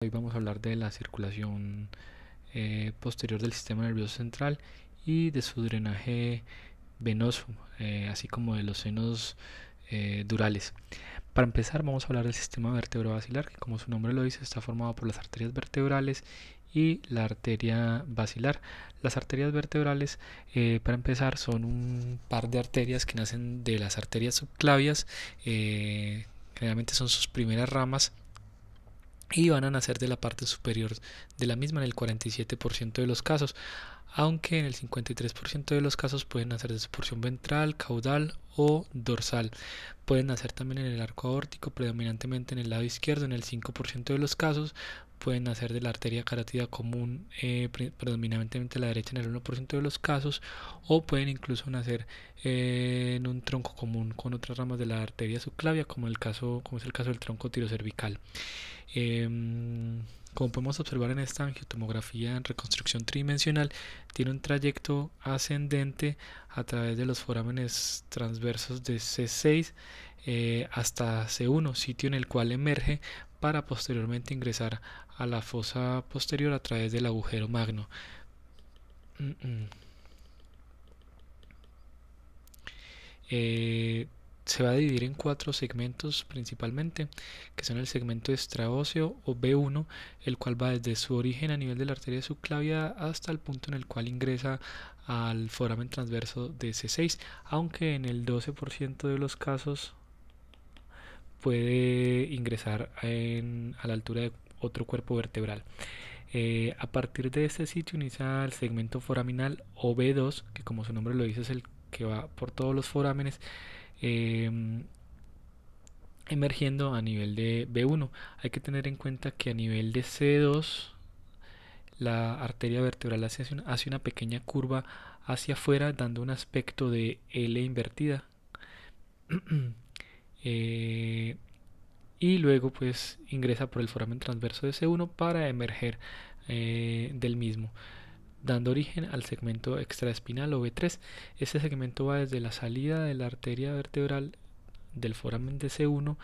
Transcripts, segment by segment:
Hoy vamos a hablar de la circulación posterior del sistema nervioso central y de su drenaje venoso, así como de los senos durales. Para empezar, vamos a hablar del sistema vertebrovasilar, que como su nombre lo dice, está formado por las arterias vertebrales y la arteria basilar. Las arterias vertebrales, para empezar, son un par de arterias que nacen de las arterias subclavias. Generalmente son sus primeras ramas y van a nacer de la parte superior de la misma en el 47% de los casos, aunque en el 53% de los casos pueden nacer de su porción ventral, caudal o dorsal. Pueden nacer también en el arco aórtico, predominantemente en el lado izquierdo en el 5% de los casos. Pueden nacer de la arteria carótida común, predominantemente a la derecha en el 1% de los casos, o pueden incluso nacer en un tronco común con otras ramas de la arteria subclavia, como es el caso del tronco tirocervical. Como podemos observar en esta angiotomografía en reconstrucción tridimensional, tiene un trayecto ascendente a través de los forámenes transversos de C6 hasta C1, sitio en el cual emerge para posteriormente ingresar a la fosa posterior a través del agujero magno. Se va a dividir en 4 segmentos principalmente, que son el segmento extraóseo o B1, el cual va desde su origen a nivel de la arteria subclavia hasta el punto en el cual ingresa al foramen transverso de C6, aunque en el 12% de los casos puede ingresar a la altura de otro cuerpo vertebral. A partir de este sitio inicia el segmento foraminal o B2, que como su nombre lo dice es el que va por todos los forámenes, emergiendo a nivel de B1. Hay que tener en cuenta que a nivel de C2 la arteria vertebral hace una pequeña curva hacia afuera, dando un aspecto de L invertida. Y luego pues ingresa por el foramen transverso de C1 para emerger del mismo, dando origen al segmento extraespinal o B3. Este segmento va desde la salida de la arteria vertebral del foramen de C1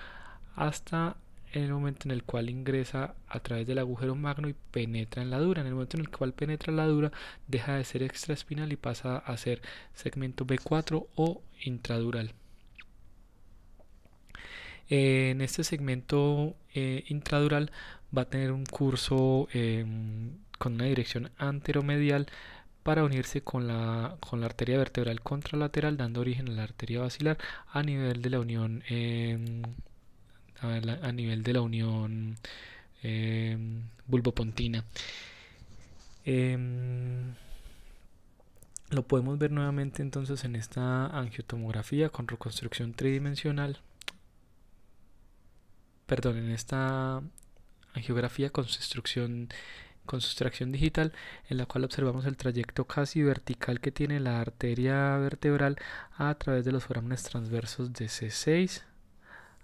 hasta el momento en el cual ingresa a través del agujero magno y penetra en la dura. En el momento en el cual penetra en la dura, deja de ser extraespinal y pasa a ser segmento B4 o intradural. En este segmento intradural va a tener un curso con una dirección anteromedial para unirse con la arteria vertebral contralateral, dando origen a la arteria basilar a nivel de la unión bulbopontina. Lo podemos ver nuevamente entonces en esta angiotomografía con reconstrucción tridimensional, en esta angiografía con sustracción digital, en la cual observamos el trayecto casi vertical que tiene la arteria vertebral a través de los forámenes transversos de C6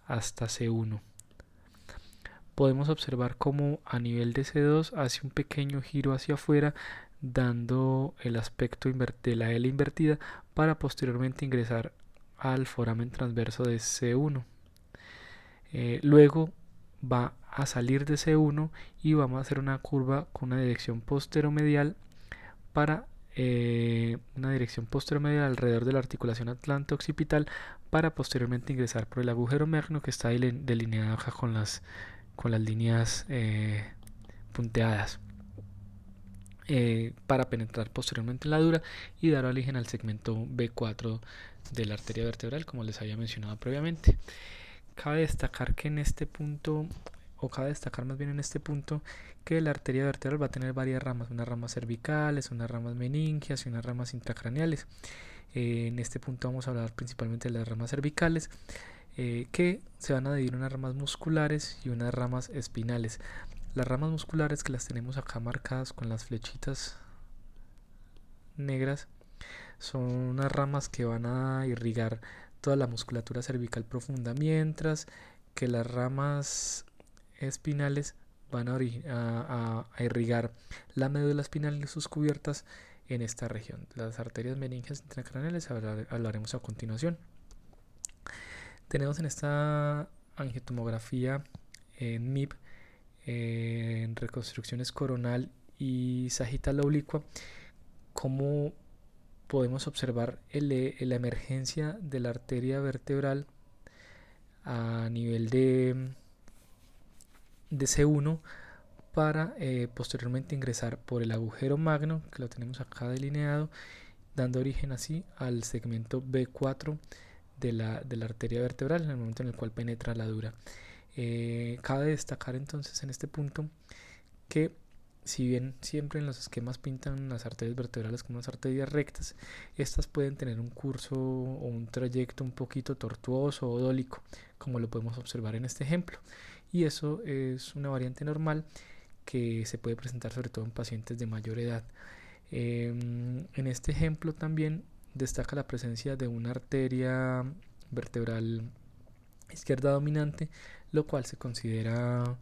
hasta C1. Podemos observar cómo a nivel de C2 hace un pequeño giro hacia afuera, dando el aspecto de la L invertida para posteriormente ingresar al foramen transverso de C1. Luego va a salir de C1 y vamos a hacer una curva con una dirección posteromedial alrededor de la articulación atlante-occipital para posteriormente ingresar por el agujero magno, que está delineado acá con las líneas punteadas, para penetrar posteriormente en la dura y dar origen al segmento B4 de la arteria vertebral, como les había mencionado previamente. Cabe destacar en este punto que la arteria vertebral va a tener varias ramas, unas ramas cervicales, unas ramas meningias y unas ramas intracraneales. En este punto vamos a hablar principalmente de las ramas cervicales, que se van a dividir unas ramas musculares y unas ramas espinales. Las ramas musculares, que las tenemos acá marcadas con las flechitas negras, son unas ramas que van a irrigar toda la musculatura cervical profunda, mientras que las ramas espinales van a irrigar la médula espinal y sus cubiertas en esta región. Las arterias meningias intracraneales hablaremos a continuación. Tenemos en esta angiotomografía en MIP en reconstrucciones coronal y sagital oblicua, cómo podemos observar la emergencia de la arteria vertebral a nivel de C1 para posteriormente ingresar por el agujero magno, que lo tenemos acá delineado, dando origen así al segmento B4 de la arteria vertebral en el momento en el cual penetra la dura. Cabe destacar entonces en este punto que si bien siempre en los esquemas pintan las arterias vertebrales como unas arterias rectas, estas pueden tener un curso o un trayecto un poquito tortuoso o dólico, como lo podemos observar en este ejemplo, y eso es una variante normal que se puede presentar sobre todo en pacientes de mayor edad. En este ejemplo también destaca la presencia de una arteria vertebral izquierda dominante, lo cual se considera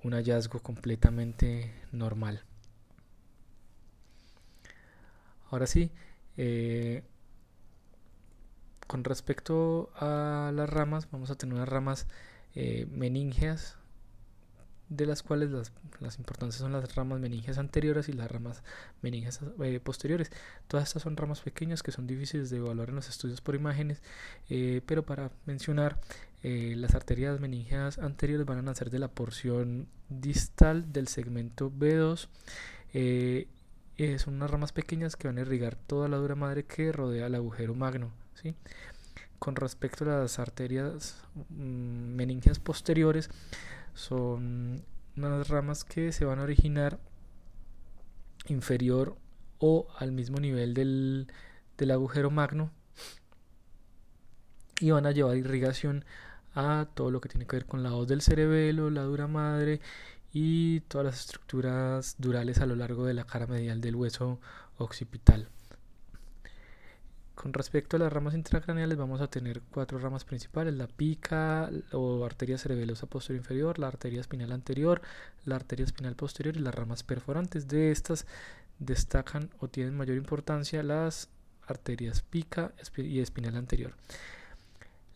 un hallazgo completamente normal. Ahora sí, con respecto a las ramas, vamos a tener unas ramas meníngeas, de las cuales las importantes son las ramas meníngeas anteriores y las ramas meníngeas posteriores. Todas estas son ramas pequeñas que son difíciles de evaluar en los estudios por imágenes, pero para mencionar, las arterias meníngeas anteriores van a nacer de la porción distal del segmento B2. Son unas ramas pequeñas que van a irrigar toda la dura madre que rodea el agujero magno, ¿sí? Con respecto a las arterias meníngeas posteriores, son unas ramas que se van a originar inferior o al mismo nivel del agujero magno y van a llevar irrigación a todo lo que tiene que ver con la hoz del cerebelo, la dura madre y todas las estructuras durales a lo largo de la cara medial del hueso occipital. Con respecto a las ramas intracraneales, vamos a tener 4 ramas principales: la pica o arteria cerebelosa posterior inferior, la arteria espinal anterior, la arteria espinal posterior y las ramas perforantes. De estas destacan o tienen mayor importancia las arterias pica y espinal anterior.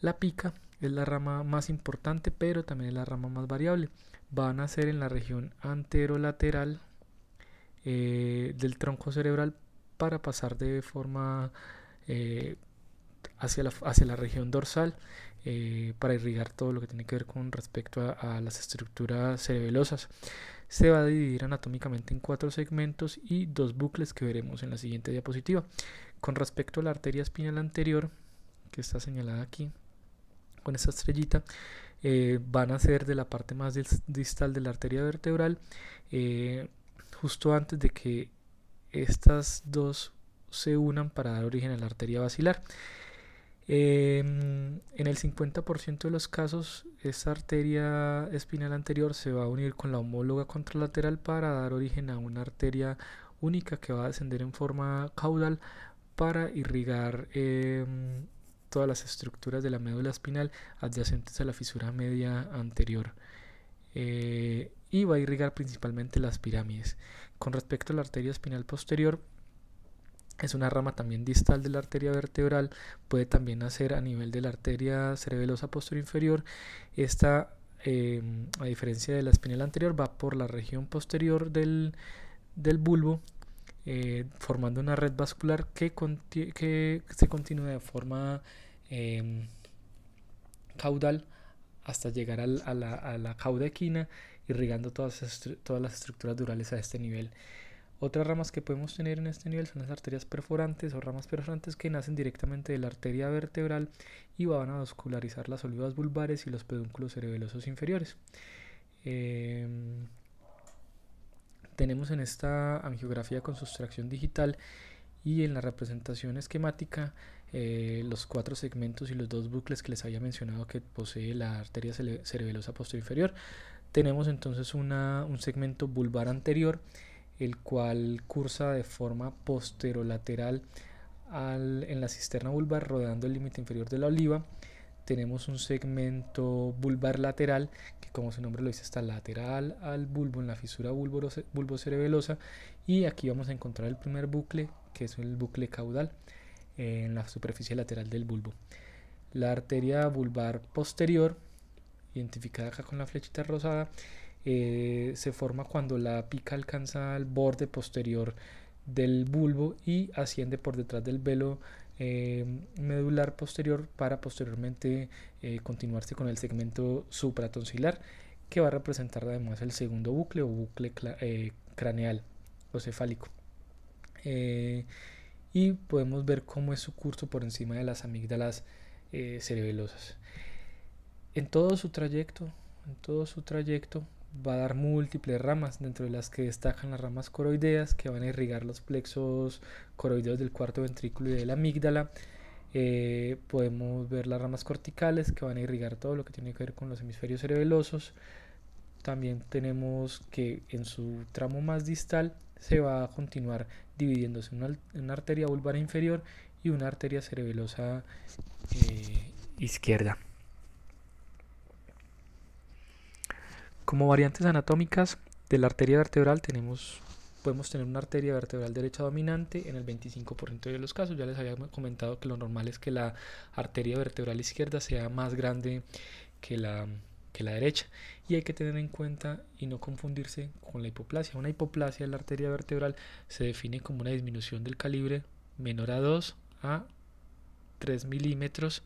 La pica es la rama más importante, pero también es la rama más variable. Va a nacer en la región anterolateral del tronco cerebral para pasar de forma hacia la región dorsal, para irrigar todo lo que tiene que ver con respecto a las estructuras cerebelosas. Se va a dividir anatómicamente en 4 segmentos y 2 bucles que veremos en la siguiente diapositiva. Con respecto a la arteria espinal anterior, que está señalada aquí con esta estrellita, van a ser de la parte más distal de la arteria vertebral, justo antes de que estas dos se unan para dar origen a la arteria basilar. En el 50% de los casos, esta arteria espinal anterior se va a unir con la homóloga contralateral para dar origen a una arteria única que va a descender en forma caudal para irrigar todas las estructuras de la médula espinal adyacentes a la fisura media anterior, y va a irrigar principalmente las pirámides. Con respecto a la arteria espinal posterior, es una rama también distal de la arteria vertebral, puede también nacer a nivel de la arteria cerebelosa posterior inferior. Esta, a diferencia de la espinal anterior, va por la región posterior del bulbo, formando una red vascular que se continúa de forma caudal hasta llegar a la cauda equina, irrigando todas las estructuras durales a este nivel. Otras ramas que podemos tener en este nivel son las arterias perforantes o ramas perforantes, que nacen directamente de la arteria vertebral y van a vascularizar las olivas vulvares y los pedúnculos cerebelosos inferiores. Tenemos en esta angiografía con sustracción digital y en la representación esquemática los 4 segmentos y los 2 bucles que les había mencionado que posee la arteria cerebelosa posterior inferior. Tenemos entonces un segmento vulvar anterior, el cual cursa de forma posterolateral en la cisterna vulvar, rodeando el límite inferior de la oliva. Tenemos un segmento vulvar lateral que, como su nombre lo dice, está lateral al bulbo en la fisura bulbocerebelosa, y aquí vamos a encontrar el primer bucle, que es el bucle caudal en la superficie lateral del bulbo. La arteria vulvar posterior, identificada acá con la flechita rosada, se forma cuando la pica alcanza el borde posterior del bulbo y asciende por detrás del velo medular posterior para posteriormente continuarse con el segmento supratonsilar, que va a representar además el segundo bucle o bucle craneal o cefálico. Y podemos ver cómo es su curso por encima de las amígdalas cerebelosas. En todo su trayecto va a dar múltiples ramas, dentro de las que destacan las ramas coroideas, que van a irrigar los plexos coroideos del cuarto ventrículo y de la amígdala. Podemos ver las ramas corticales, que van a irrigar todo lo que tiene que ver con los hemisferios cerebelosos. También tenemos que en su tramo más distal se va a continuar dividiéndose una arteria vulvar inferior y una arteria cerebelosa izquierda. Como variantes anatómicas de la arteria vertebral podemos tener una arteria vertebral derecha dominante en el 25% de los casos. Ya les había comentado que lo normal es que la arteria vertebral izquierda sea más grande que la derecha, y hay que tener en cuenta y no confundirse con la hipoplasia. Una hipoplasia de la arteria vertebral se define como una disminución del calibre menor a 2 a 3 milímetros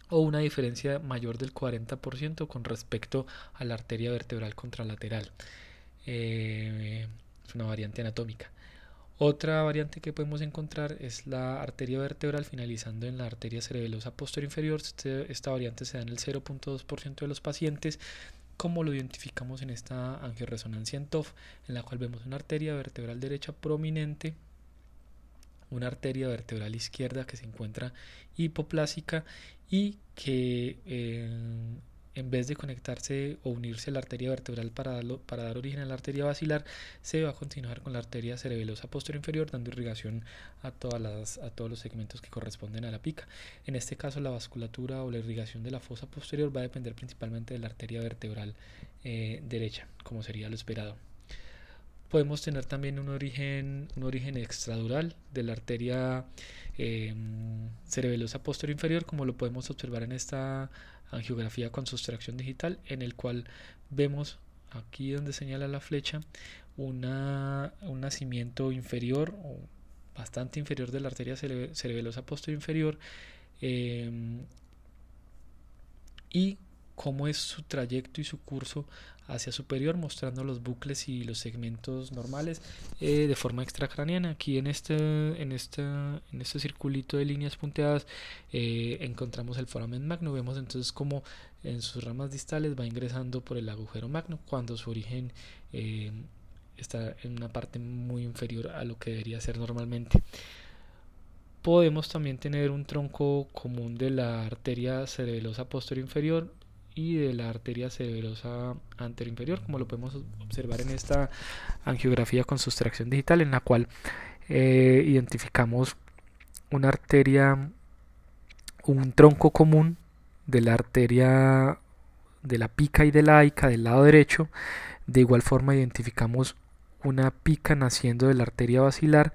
o una diferencia mayor del 40% con respecto a la arteria vertebral contralateral. Es una variante anatómica. Otra variante que podemos encontrar es la arteria vertebral finalizando en la arteria cerebelosa posterior inferior. Esta variante se da en el 0.2% de los pacientes, como lo identificamos en esta angioresonancia en TOF, en la cual vemos una arteria vertebral derecha prominente, una arteria vertebral izquierda que se encuentra hipoplásica y que en vez de conectarse o unirse a la arteria vertebral para dar origen a la arteria basilar, se va a continuar con la arteria cerebelosa posterior inferior, dando irrigación a todos los segmentos que corresponden a la pica. En este caso, la vasculatura o la irrigación de la fosa posterior va a depender principalmente de la arteria vertebral derecha, como sería lo esperado. Podemos tener también un origen extradural de la arteria cerebelosa posterior inferior, como lo podemos observar en esta angiografía con sustracción digital, en el cual vemos aquí donde señala la flecha un nacimiento inferior o bastante inferior de la arteria cerebelosa posterior inferior, y cómo es su trayecto y su curso hacia superior, mostrando los bucles y los segmentos normales de forma extracraneana. Aquí en este circulito de líneas punteadas encontramos el foramen magno. Vemos entonces cómo en sus ramas distales va ingresando por el agujero magno, cuando su origen está en una parte muy inferior a lo que debería ser normalmente. Podemos también tener un tronco común de la arteria cerebelosa posterior inferior y de la arteria cerebelosa anterior inferior, como lo podemos observar en esta angiografía con sustracción digital, en la cual identificamos una arteria, un tronco común de la arteria de la pica y de la aica del lado derecho. De igual forma identificamos una pica naciendo de la arteria basilar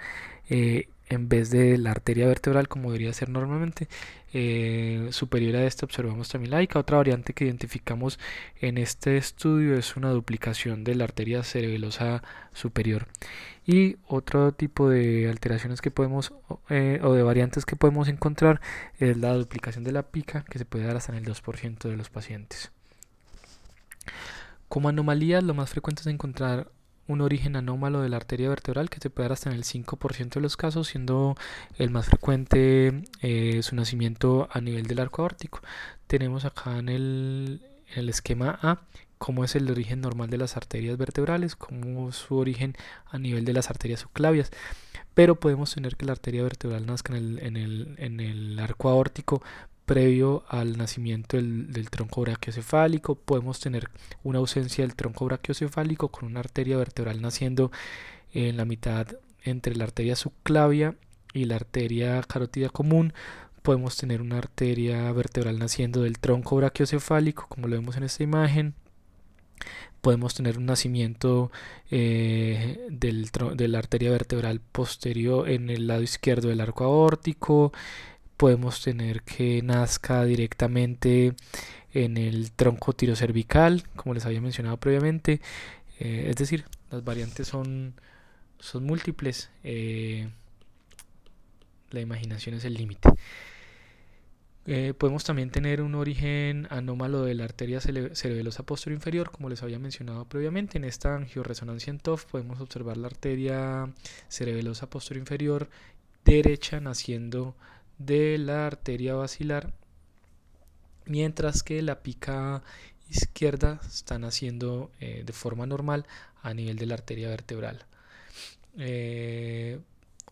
en vez de la arteria vertebral, como debería ser normalmente. Superior a esta observamos también la aica. Otra variante que identificamos en este estudio es una duplicación de la arteria cerebelosa superior. Y otro tipo de alteraciones que podemos o de variantes que podemos encontrar es la duplicación de la pica, que se puede dar hasta en el 2% de los pacientes. Como anomalías, lo más frecuente es encontrar un origen anómalo de la arteria vertebral, que se puede dar hasta en el 5% de los casos, siendo el más frecuente su nacimiento a nivel del arco aórtico. Tenemos acá en el esquema A cómo es el origen normal de las arterias vertebrales, cómo es su origen a nivel de las arterias subclavias, pero podemos tener que la arteria vertebral nazca en el arco aórtico previo al nacimiento del tronco brachiocefálico. Podemos tener una ausencia del tronco brachiocefálico con una arteria vertebral naciendo en la mitad entre la arteria subclavia y la arteria carótida común. Podemos tener una arteria vertebral naciendo del tronco brachiocefálico, como lo vemos en esta imagen. Podemos tener un nacimiento de la arteria vertebral posterior en el lado izquierdo del arco aórtico. podemos tener que nazca directamente en el tronco tirocervical, como les había mencionado previamente. Es decir, las variantes son múltiples. La imaginación es el límite. Podemos también tener un origen anómalo de la arteria cerebelosa posterior inferior, como les había mencionado previamente. En esta angioresonancia en TOF podemos observar la arteria cerebelosa posterior inferior derecha naciendo de la arteria basilar, mientras que la pica izquierda está naciendo de forma normal a nivel de la arteria vertebral.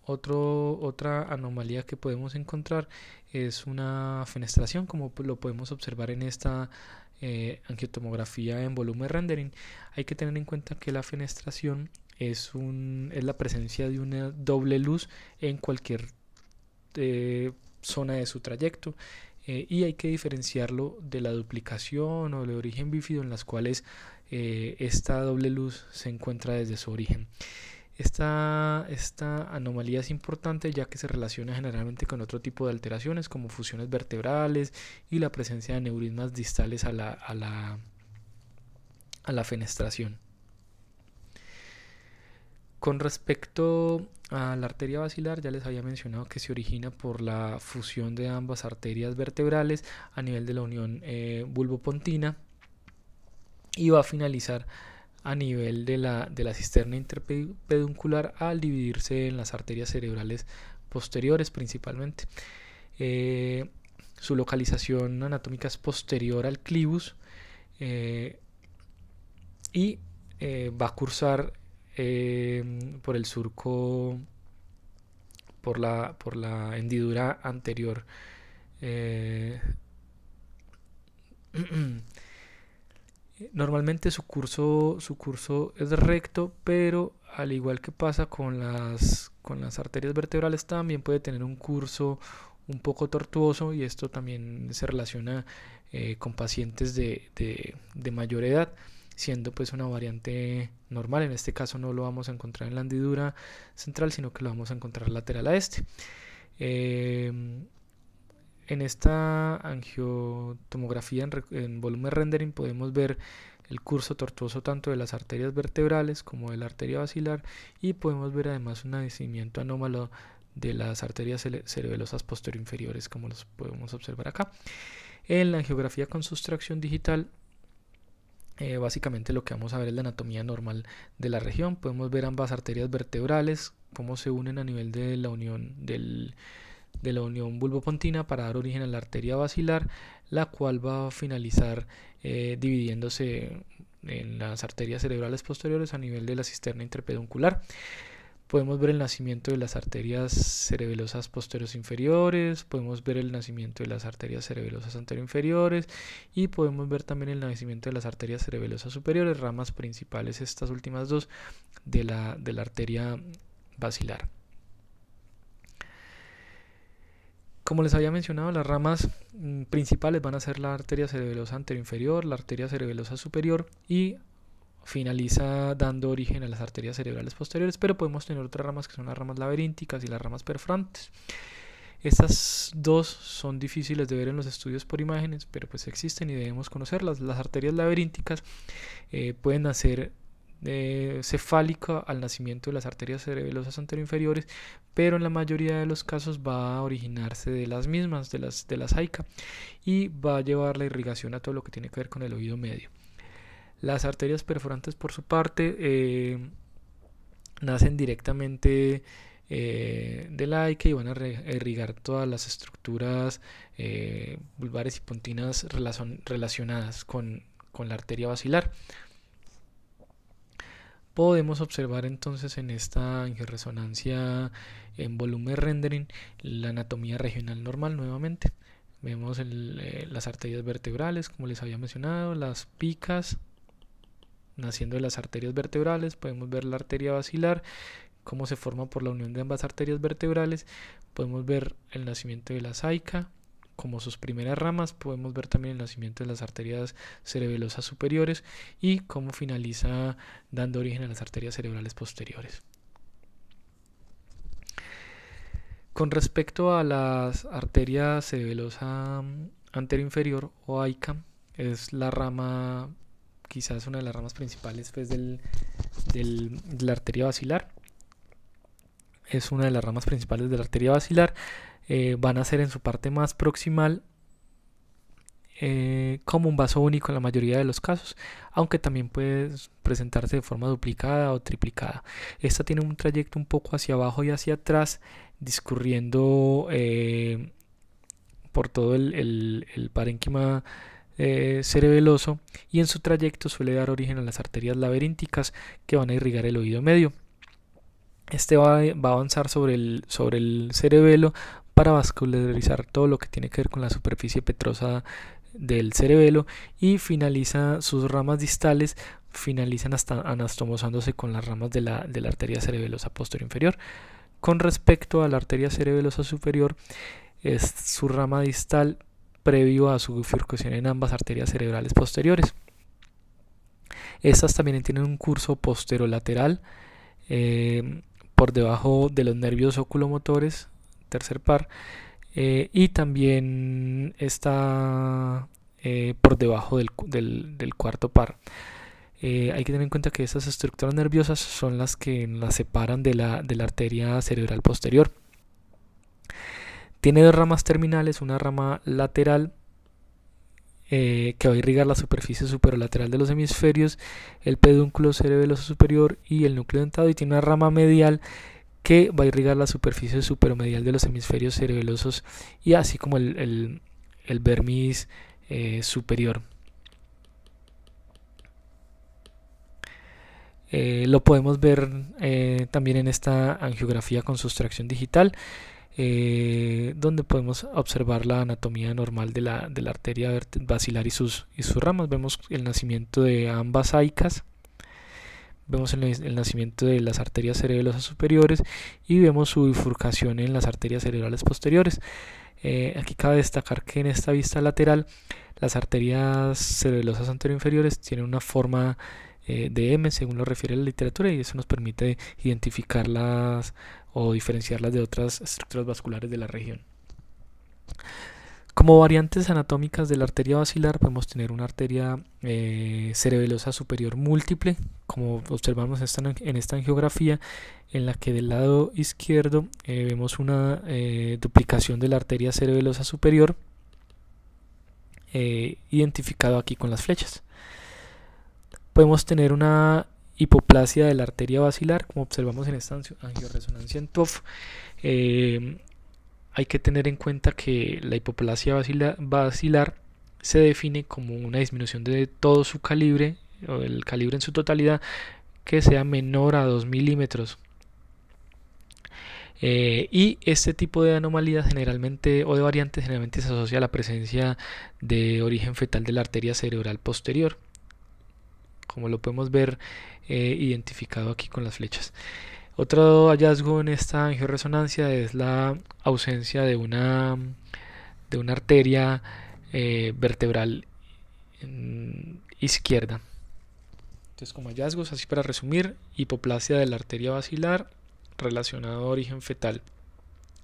Otra anomalía que podemos encontrar es una fenestración, como lo podemos observar en esta angiotomografía en volumen rendering. Hay que tener en cuenta que la fenestración es la presencia de una doble luz en cualquier zona de su trayecto, y hay que diferenciarlo de la duplicación o de origen bífido, en las cuales esta doble luz se encuentra desde su origen. Esta anomalía es importante ya que se relaciona generalmente con otro tipo de alteraciones como fusiones vertebrales y la presencia de neurismas distales a la fenestración. Con respecto a la arteria basilar, ya les había mencionado que se origina por la fusión de ambas arterias vertebrales a nivel de la unión bulbopontina y va a finalizar a nivel de la cisterna interpeduncular al dividirse en las arterias cerebrales posteriores principalmente. Su localización anatómica es posterior al clivus y va a cursar por el surco, por la hendidura anterior. Normalmente su curso es recto, pero al igual que pasa con las arterias vertebrales, también puede tener un curso un poco tortuoso, y esto también se relaciona con pacientes de mayor edad, siendo pues una variante normal. En este caso no lo vamos a encontrar en la hendidura central, sino que lo vamos a encontrar lateral a este. En esta angiotomografía en volumen rendering podemos ver el curso tortuoso tanto de las arterias vertebrales como de la arteria basilar, y podemos ver además un nacimiento anómalo de las arterias cerebelosas posterior inferiores, como los podemos observar acá. En la angiografía con sustracción digital, básicamente lo que vamos a ver es la anatomía normal de la región. Podemos ver ambas arterias vertebrales, cómo se unen a nivel de la unión bulbopontina para dar origen a la arteria basilar, la cual va a finalizar dividiéndose en las arterias cerebrales posteriores a nivel de la cisterna interpeduncular. Podemos ver el nacimiento de las arterias cerebelosas posteriores inferiores, podemos ver el nacimiento de las arterias cerebelosas anterior inferiores, y podemos ver también el nacimiento de las arterias cerebelosas superiores, ramas principales, estas últimas dos, de la arteria basilar. Como les había mencionado, las ramas principales van a ser la arteria cerebelosa anterior inferior, la arteria cerebelosa superior, y finaliza dando origen a las arterias cerebrales posteriores, pero podemos tener otras ramas que son las ramas laberínticas y las ramas perforantes. Estas dos son difíciles de ver en los estudios por imágenes, pero pues existen y debemos conocerlas. Las arterias laberínticas pueden nacer cefálica al nacimiento de las arterias cerebelosas anterior inferiores, pero en la mayoría de los casos va a originarse de las mismas, de la saica, y va a llevar la irrigación a todo lo que tiene que ver con el oído medio. Las arterias perforantes, por su parte, nacen directamente de la aica y van a irrigar todas las estructuras vulvares y pontinas relacionadas con la arteria basilar. Podemos observar entonces en esta angioresonancia en volumen rendering la anatomía regional normal nuevamente. Vemos las arterias vertebrales, como les había mencionado, las picas naciendo de las arterias vertebrales. Podemos ver la arteria basilar, cómo se forma por la unión de ambas arterias vertebrales. Podemos ver el nacimiento de la saica como sus primeras ramas. Podemos ver también el nacimiento de las arterias cerebelosas superiores y cómo finaliza dando origen a las arterias cerebrales posteriores. Con respecto a las arterias cerebelosa anteroinferior o AICA, es la rama, quizás una de las ramas principales pues, de la arteria basilar. Es una de las ramas principales de la arteria basilar. Van a ser en su parte más proximal como un vaso único en la mayoría de los casos, aunque también puede presentarse de forma duplicada o triplicada. Esta tiene un trayecto un poco hacia abajo y hacia atrás, discurriendo por todo el parénquima cerebeloso, y en su trayecto suele dar origen a las arterias laberínticas que van a irrigar el oído medio. Este va a avanzar sobre el cerebelo para vascularizar todo lo que tiene que ver con la superficie petrosa del cerebelo, y finaliza sus ramas distales, finalizan hasta anastomosándose con las ramas de la arteria cerebelosa posterior inferior. Con respecto a la arteria cerebelosa superior, es su rama distal previo a su bifurcación en ambas arterias cerebrales posteriores. Estas también tienen un curso posterolateral por debajo de los nervios oculomotores, tercer par, y también está por debajo del cuarto par. Hay que tener en cuenta que estas estructuras nerviosas son las que las separan de la arteria cerebral posterior. Tiene dos ramas terminales, una rama lateral que va a irrigar la superficie superolateral de los hemisferios, el pedúnculo cerebeloso superior y el núcleo dentado, y tiene una rama medial que va a irrigar la superficie superomedial de los hemisferios cerebelosos y así como el vermis superior. Lo podemos ver también en esta angiografía con sustracción digital, donde podemos observar la anatomía normal de la arteria basilar y sus ramas. Vemos el nacimiento de ambas AICAs, vemos el nacimiento de las arterias cerebelosas superiores y vemos su bifurcación en las arterias cerebrales posteriores. Aquí cabe destacar que en esta vista lateral las arterias cerebelosas anteroinferiores tienen una forma de M, según lo refiere la literatura, y eso nos permite identificarlas o diferenciarlas de otras estructuras vasculares de la región. Como variantes anatómicas de la arteria basilar podemos tener una arteria cerebelosa superior múltiple, como observamos en esta angiografía, en la que del lado izquierdo vemos una duplicación de la arteria cerebelosa superior, identificado aquí con las flechas. Podemos tener una hipoplasia de la arteria basilar, como observamos en esta angioresonancia en TOF. Hay que tener en cuenta que la hipoplasia basilar se define como una disminución de todo su calibre, o del calibre en su totalidad, que sea menor a 2 milímetros. Y este tipo de anomalías generalmente, o de variantes, generalmente se asocia a la presencia de origen fetal de la arteria cerebral posterior, como lo podemos ver identificado aquí con las flechas. Otro hallazgo en esta angioresonancia es la ausencia de una arteria vertebral izquierda. Entonces, como hallazgos, así para resumir: hipoplasia de la arteria basilar relacionado a origen fetal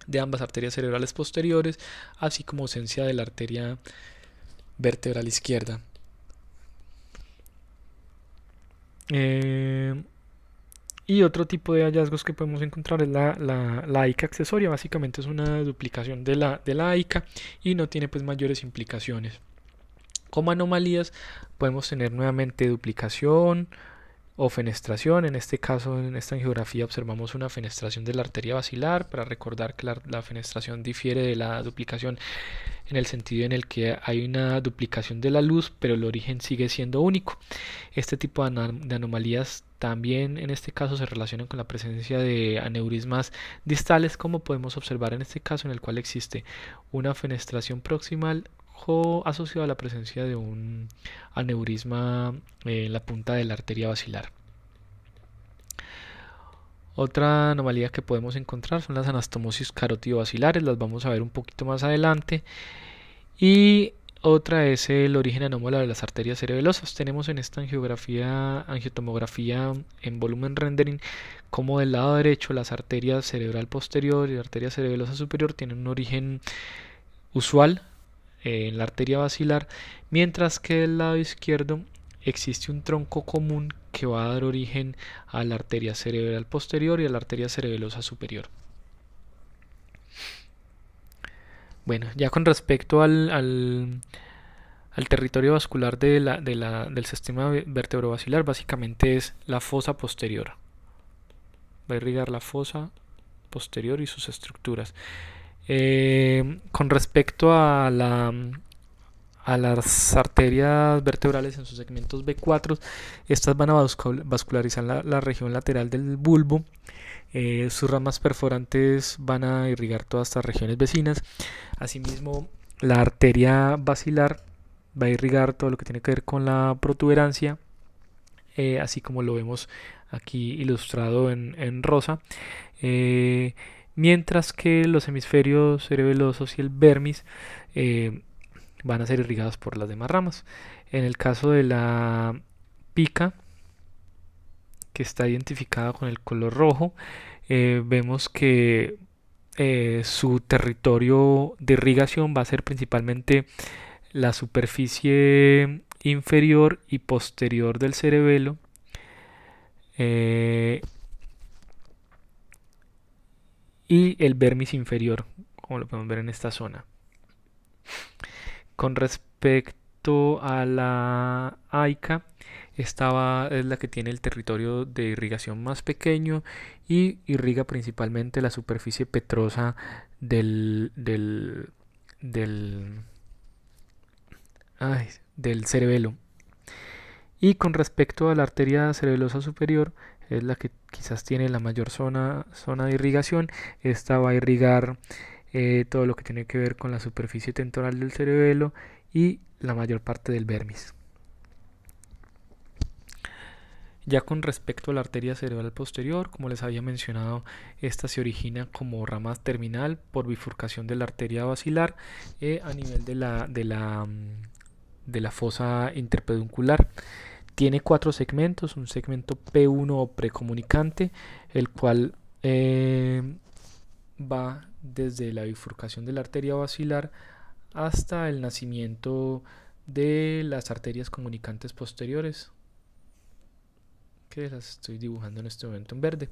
de ambas arterias cerebrales posteriores, así como ausencia de la arteria vertebral izquierda. Y otro tipo de hallazgos que podemos encontrar es la AICA accesoria. Básicamente es una duplicación de la AICA y no tiene pues mayores implicaciones. Como anomalías podemos tener nuevamente duplicación o fenestración. En este caso, en esta angiografía observamos una fenestración de la arteria basilar, para recordar que la fenestración difiere de la duplicación en el sentido en el que hay una duplicación de la luz, pero el origen sigue siendo único. Este tipo de anomalías también en este caso se relacionan con la presencia de aneurismas distales, como podemos observar en este caso, en el cual existe una fenestración proximal asociado a la presencia de un aneurisma en la punta de la arteria basilar. Otra anomalía que podemos encontrar son las anastomosis carótido-basilares, las vamos a ver un poquito más adelante. Y otra es el origen anómalo de las arterias cerebelosas. Tenemos en esta angiotomografía en volumen rendering como del lado derecho las arterias cerebral posterior y la arteria cerebelosa superior tienen un origen usual en la arteria basilar, mientras que del lado izquierdo existe un tronco común que va a dar origen a la arteria cerebral posterior y a la arteria cerebelosa superior. Bueno, ya con respecto al territorio vascular del sistema vertebrovascular, básicamente es la fosa posterior. Va a irrigar la fosa posterior y sus estructuras. Con respecto a las arterias vertebrales en sus segmentos V4, estas van a vascularizar la región lateral del bulbo. Sus ramas perforantes van a irrigar todas estas regiones vecinas. Asimismo, la arteria basilar va a irrigar todo lo que tiene que ver con la protuberancia, así como lo vemos aquí ilustrado en rosa. Mientras que los hemisferios cerebelosos y el vermis van a ser irrigados por las demás ramas. En el caso de la pica, que está identificada con el color rojo, vemos que su territorio de irrigación va a ser principalmente la superficie inferior y posterior del cerebelo, y el vermis inferior, como lo podemos ver en esta zona. Con respecto a la AICA, esta es la que tiene el territorio de irrigación más pequeño y irriga principalmente la superficie petrosa del cerebelo. Y con respecto a la arteria cerebelosa superior, es la que quizás tiene la mayor zona de irrigación. Esta va a irrigar todo lo que tiene que ver con la superficie temporal del cerebelo y la mayor parte del vermis. Ya con respecto a la arteria cerebral posterior, como les había mencionado, esta se origina como rama terminal por bifurcación de la arteria basilar a nivel de la fosa interpeduncular. Tiene 4 segmentos, un segmento P1 o precomunicante, el cual va desde la bifurcación de la arteria basilar hasta el nacimiento de las arterias comunicantes posteriores, que las estoy dibujando en este momento en verde.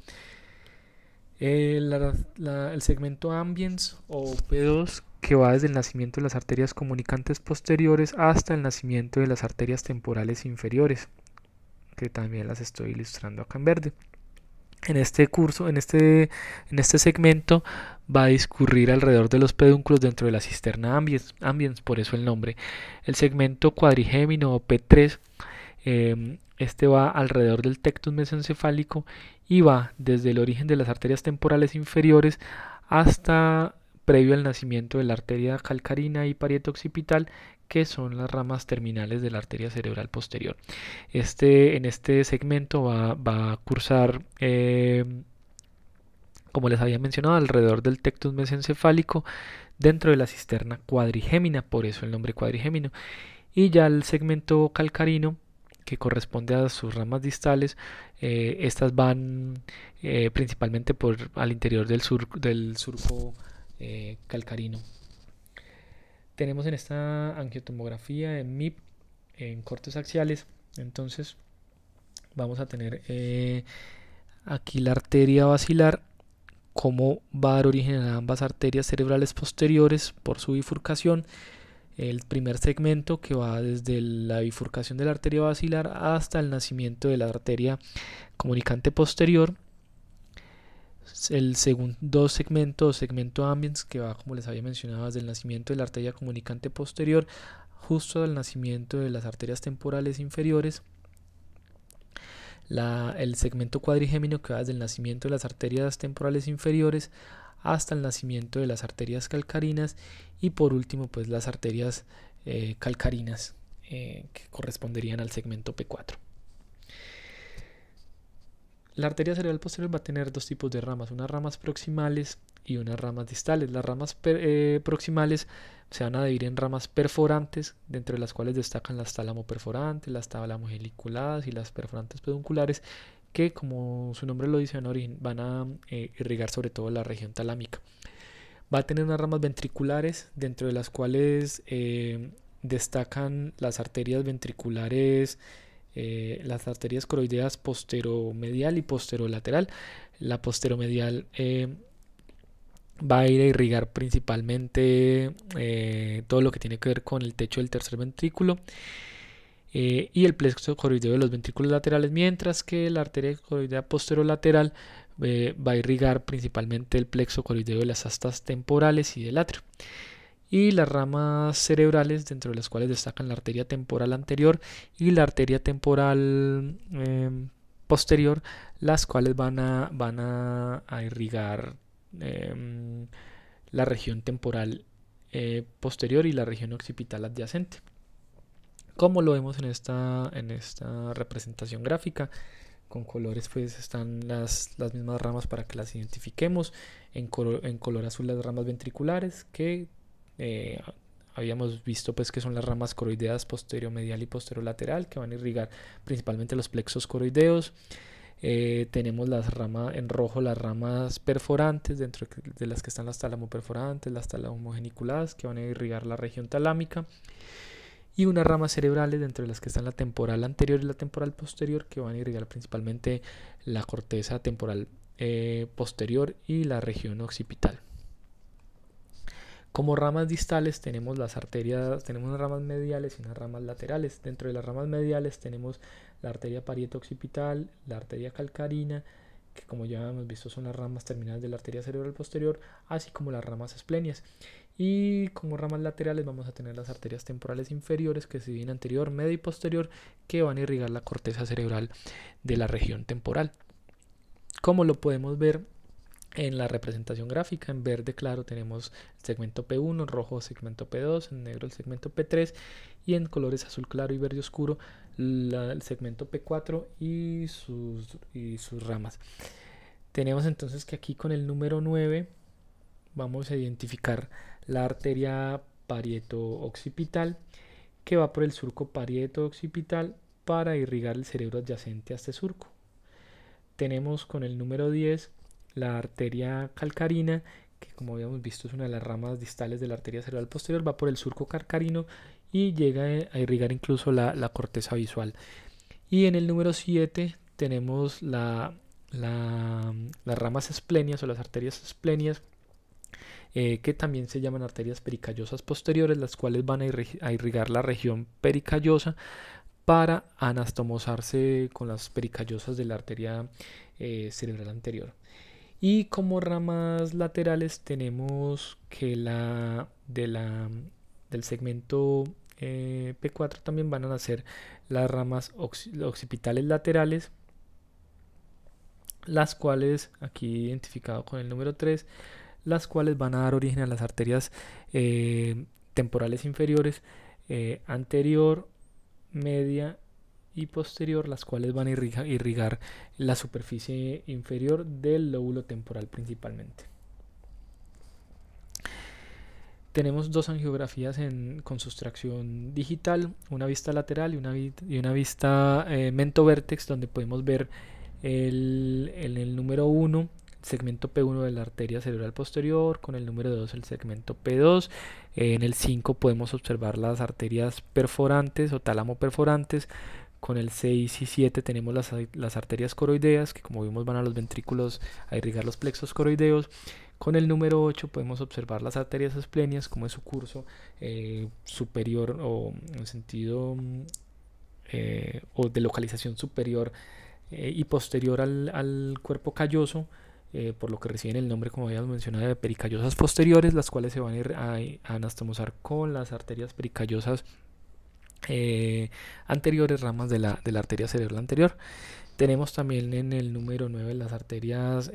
El segmento ambiens o P2, que va desde el nacimiento de las arterias comunicantes posteriores hasta el nacimiento de las arterias temporales inferiores, que también las estoy ilustrando acá en verde. En este segmento va a discurrir alrededor de los pedúnculos dentro de la cisterna ambiens, por eso el nombre. El segmento cuadrigémino o P3, este va alrededor del tectus mesencefálico y va desde el origen de las arterias temporales inferiores hasta previo al nacimiento de la arteria calcarina y parieto occipital, que son las ramas terminales de la arteria cerebral posterior. En este segmento va a cursar, como les había mencionado, alrededor del tectus mesencefálico dentro de la cisterna cuadrigémina, por eso el nombre cuadrigémino. Y ya el segmento calcarino, que corresponde a sus ramas distales, estas van principalmente al interior del surco calcarino. Tenemos en esta angiotomografía en MIP en cortes axiales, entonces vamos a tener aquí la arteria basilar, cómo va a dar origen a ambas arterias cerebrales posteriores por su bifurcación. El primer segmento, que va desde la bifurcación de la arteria basilar hasta el nacimiento de la arteria comunicante posterior. El segundo segmento ambiens, que va, como les había mencionado, desde el nacimiento de la arteria comunicante posterior justo al nacimiento de las arterias temporales inferiores. El segmento cuadrigémino, que va desde el nacimiento de las arterias temporales inferiores hasta el nacimiento de las arterias calcarinas, y por último pues las arterias calcarinas, que corresponderían al segmento P4. La arteria cerebral posterior va a tener dos tipos de ramas, unas ramas proximales y unas ramas distales. Las ramas proximales se van a dividir en ramas perforantes, dentro de las cuales destacan las tálamo perforantes, las tálamo heliculadas y las perforantes pedunculares, que como su nombre lo dice van a irrigar sobre todo la región talámica. Va a tener unas ramas ventriculares, dentro de las cuales destacan las arterias ventriculares, las arterias coroideas posteromedial y posterolateral. La posteromedial va a ir a irrigar principalmente todo lo que tiene que ver con el techo del tercer ventrículo y el plexo coroideo de los ventrículos laterales, mientras que la arteria coroidea posterolateral va a irrigar principalmente el plexo coroideo de las astas temporales y del atrio. Y las ramas cerebrales, dentro de las cuales destacan la arteria temporal anterior y la arteria temporal posterior, las cuales van a irrigar la región temporal posterior y la región occipital adyacente. Como lo vemos en esta representación gráfica, con colores pues están las mismas ramas para que las identifiquemos. En color azul las ramas ventriculares, que habíamos visto pues que son las ramas coroideas posteromedial y posterolateral, que van a irrigar principalmente los plexos coroideos. Tenemos las ramas en rojo, las ramas perforantes, dentro de las que están las tálamo perforantes, las tálamo geniculadas, que van a irrigar la región talámica, y unas ramas cerebrales, dentro de las que están la temporal anterior y la temporal posterior, que van a irrigar principalmente la corteza temporal posterior y la región occipital. Como ramas distales tenemos las arterias, tenemos unas ramas mediales y unas ramas laterales. Dentro de las ramas mediales tenemos la arteria parieto-occipital, la arteria calcarina, que como ya hemos visto son las ramas terminales de la arteria cerebral posterior, así como las ramas esplenias. Y como ramas laterales vamos a tener las arterias temporales inferiores, que se dividen anterior, media y posterior, que van a irrigar la corteza cerebral de la región temporal. Como lo podemos ver en la representación gráfica, en verde claro tenemos el segmento P1, en rojo segmento P2, en negro el segmento P3 y en colores azul claro y verde oscuro el segmento P4 y sus ramas. Tenemos entonces que aquí con el número 9 vamos a identificar la arteria parieto-occipital, que va por el surco parieto-occipital para irrigar el cerebro adyacente a este surco. Tenemos con el número 10 la arteria calcarina, que como habíamos visto es una de las ramas distales de la arteria cerebral posterior, va por el surco calcarino y llega a irrigar incluso la corteza visual. Y en el número 7 tenemos las ramas esplenias o las arterias esplenias, que también se llaman arterias pericallosas posteriores, las cuales van a irrigar la región pericallosa para anastomosarse con las pericallosas de la arteria cerebral anterior. Y como ramas laterales tenemos que del segmento P4 también van a nacer las ramas occipitales laterales, las cuales aquí identificado con el número 3, las cuales van a dar origen a las arterias temporales inferiores, anterior, media y posterior, las cuales van a irrigar la superficie inferior del lóbulo temporal principalmente. Tenemos dos angiografías con sustracción digital, una vista lateral y una vista mento-vértex, donde podemos ver en el número 1 segmento P1 de la arteria cerebral posterior, con el número 2 el segmento P2. En el 5 podemos observar las arterias perforantes o tálamo perforantes. Con el 6 y 7 tenemos las arterias coroideas, que como vimos van a los ventrículos a irrigar los plexos coroideos. Con el número 8 podemos observar las arterias esplenias, como es su curso superior o en sentido o de localización superior y posterior al cuerpo calloso, por lo que reciben el nombre, como habíamos mencionado, de pericallosas posteriores, las cuales se van a ir a anastomosar con las arterias pericallosas anteriores, ramas de la arteria cerebral anterior. Tenemos también en el número 9 las arterias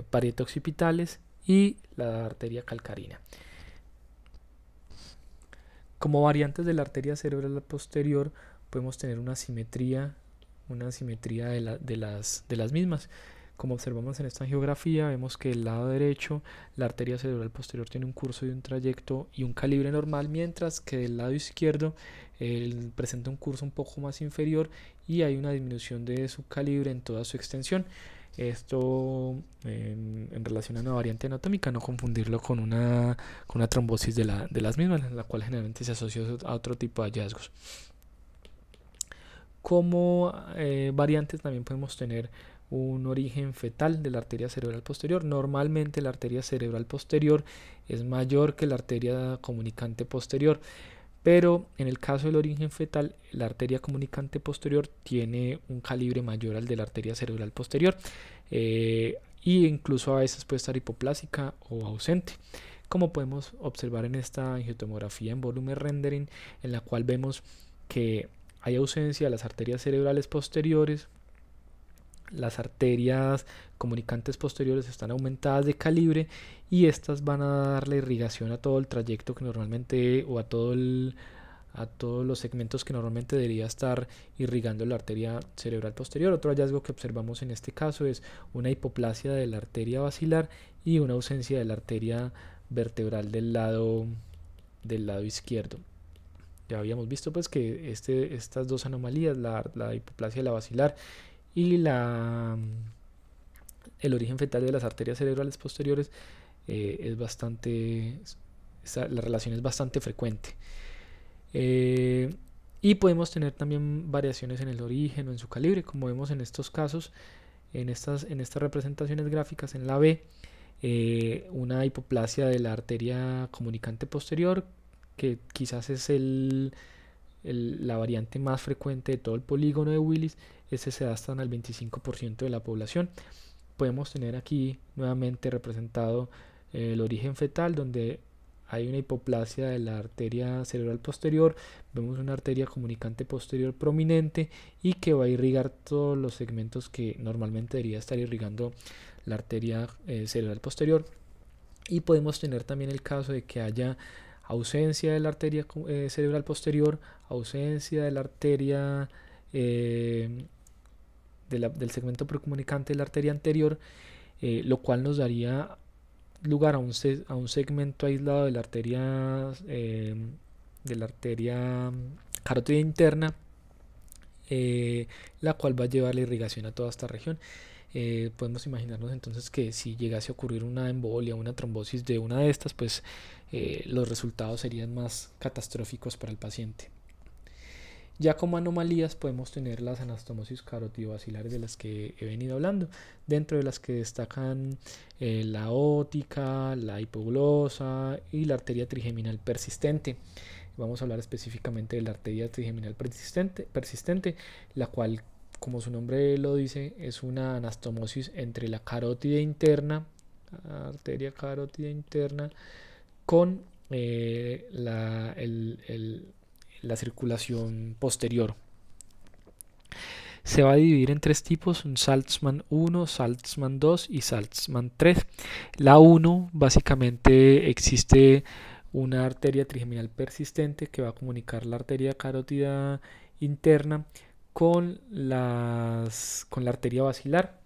parieto-occipitales y la arteria calcarina. Como variantes de la arteria cerebral posterior podemos tener una simetría una simetría de las mismas. Como observamos en esta angiografía, vemos que el lado derecho, la arteria cerebral posterior tiene un curso y un trayecto y un calibre normal, mientras que del lado izquierdo presenta un curso un poco más inferior y hay una disminución de su calibre en toda su extensión. Esto en relación a una variante anatómica, no confundirlo con una trombosis de las mismas, la cual generalmente se asocia a otro tipo de hallazgos. Como variantes también podemos tener un origen fetal de la arteria cerebral posterior. Normalmente la arteria cerebral posterior es mayor que la arteria comunicante posterior, pero en el caso del origen fetal, la arteria comunicante posterior tiene un calibre mayor al de la arteria cerebral posterior, y incluso a veces puede estar hipoplásica o ausente, como podemos observar en esta angiotomografía en volumen rendering, en la cual vemos que hay ausencia de las arterias cerebrales posteriores. Las arterias comunicantes posteriores están aumentadas de calibre y estas van a dar la irrigación a todo el trayecto que normalmente, o a todos los segmentos que normalmente debería estar irrigando la arteria cerebral posterior. Otro hallazgo que observamos en este caso es una hipoplasia de la arteria basilar y una ausencia de la arteria vertebral del lado izquierdo. Ya habíamos visto pues que estas dos anomalías, la hipoplasia de la basilar y el origen fetal de las arterias cerebrales posteriores, la relación es bastante frecuente. Y podemos tener también variaciones en el origen o en su calibre, como vemos en estos casos, en estas representaciones gráficas. En la B, una hipoplasia de la arteria comunicante posterior, que quizás es la variante más frecuente de todo el polígono de Willis. Este se da hasta en el 25% de la población. Podemos tener aquí nuevamente representado el origen fetal, donde hay una hipoplasia de la arteria cerebral posterior. Vemos una arteria comunicante posterior prominente y que va a irrigar todos los segmentos que normalmente debería estar irrigando la arteria cerebral posterior. Y podemos tener también el caso de que haya ausencia de la arteria cerebral posterior, ausencia de la arteria del segmento precomunicante de la arteria anterior, lo cual nos daría lugar a un segmento aislado de la arteria carótida interna, la cual va a llevar la irrigación a toda esta región. Podemos imaginarnos entonces que si llegase a ocurrir una embolia, una trombosis de una de estas, pues los resultados serían más catastróficos para el paciente. Ya como anomalías podemos tener las anastomosis carotido-basilares de las que he venido hablando, dentro de las que destacan la ótica, la hipoglosa y la arteria trigeminal persistente. Vamos a hablar específicamente de la arteria trigeminal persistente, la cual, como su nombre lo dice, es una anastomosis entre la carótida interna, arteria carótida interna, con la circulación posterior. Se va a dividir en tres tipos: un Saltzman 1, Saltzman 2 y Saltzman 3. La 1, básicamente existe una arteria trigeminal persistente que va a comunicar la arteria carótida interna con la arteria basilar,